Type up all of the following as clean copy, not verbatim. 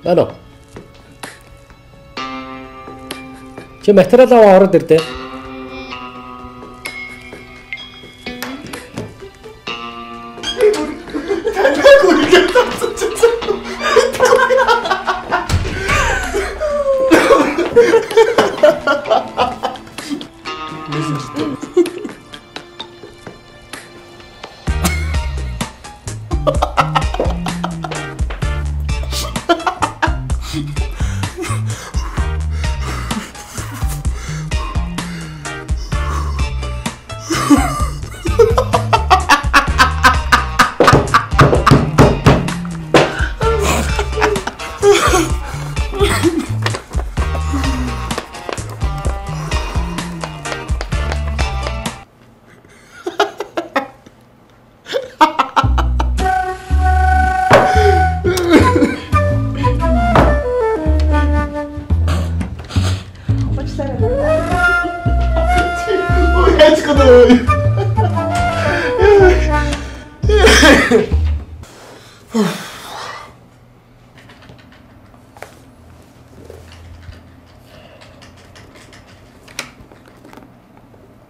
Ano? Чи материал аваа ороод ирдэ.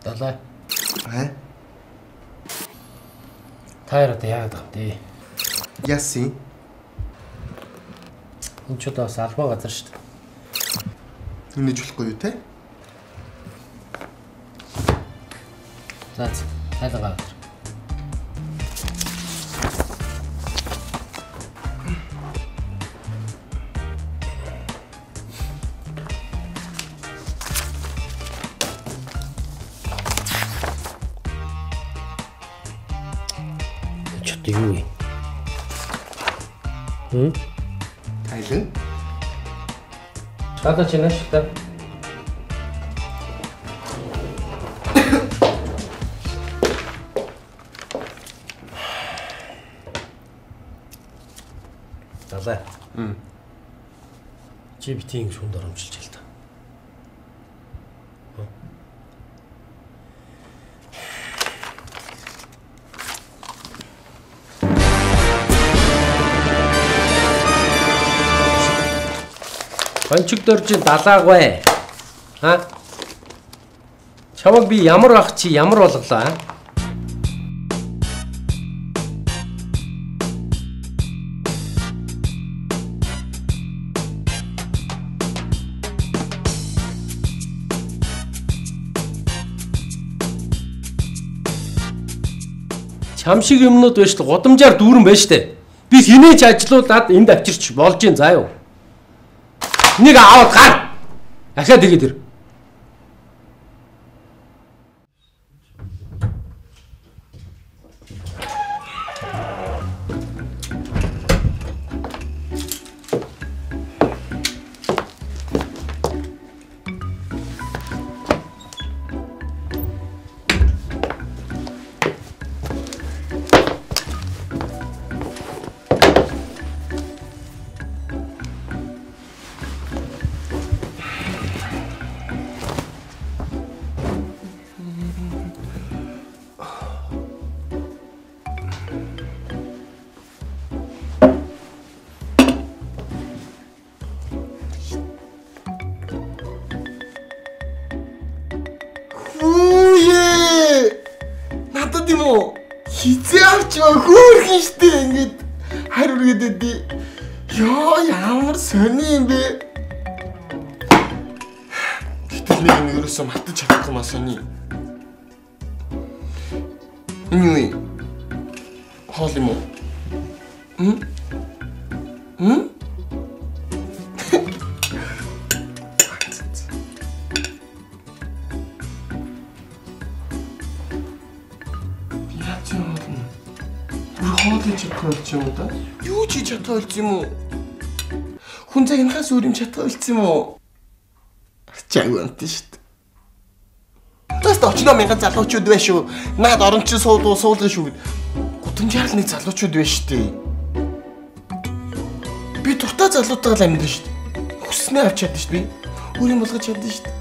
Далай. Таяр одоо яагаад байгаа юм бэ? Яси. Энэ ч удаас албан газар шүү дээ. Үнэж болохгүй юу те? Заац. Хайлгаа. Юу юм? Тайлан. Шатаа чинаа шатаа. Далай. Чи битийн шүнд оромжилж л та. Ончиг дөржин далаагүй. Ха? Чамаг би ямар ах чи ямар болголоо? Чам шиг юмнууд байж л гудамжаар дүүрэн байж штэ. Би хинээч ажилуулад энд авчирч болж юм заа юу. Энийг аваад гар. Ахаад тэгээд ир. Хизээ авч хөөрхөн штэ ингээд хариу үргээд өгдөө. Ёо ямар сони юм бэ? Гэтэл нэг юм ерөөсөө матж чадахгүй маа сони. Энэ юу? Хоол юм уу? Чадуулж юм уу да? Юу чи чадуулж юм уу? Хүн цагийнхаас өөр юм чадуулсан юм уу? Чагвант шүү дээ. Тэст очно мянган залуучууд байна шүү. Наад орончин суулган шүү. Гудамжаар нэг залуучууд байна шүү дээ. Би дуртай залуутайгаа л амьдрын шүү дээ. Хүснээ авч чадсан шүү дээ. Өөр юм болгож чадсан шүү дээ.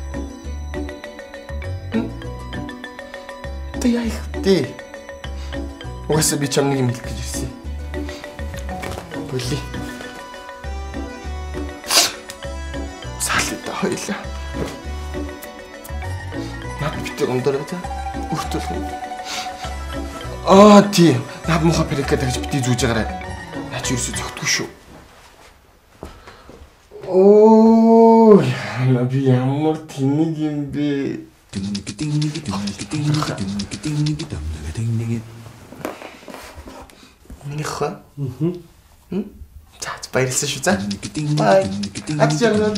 Тэ яа их дээ. Угаасаа би чам нэг юм хэлэх гэж ирсэн. Болий. баярлалаа та хоёулаа. Наад битээ ондороо та. Үртүүлэх юм. Тийм. Наад муха перекэ гэж битээ зүүж байгаарай. Наа чи юусоо зөгтгөө шүү. Яна би ямар тэнэг юм бэ? Минийхээ. За баярлалаа шүү за. Бай. Атжаа.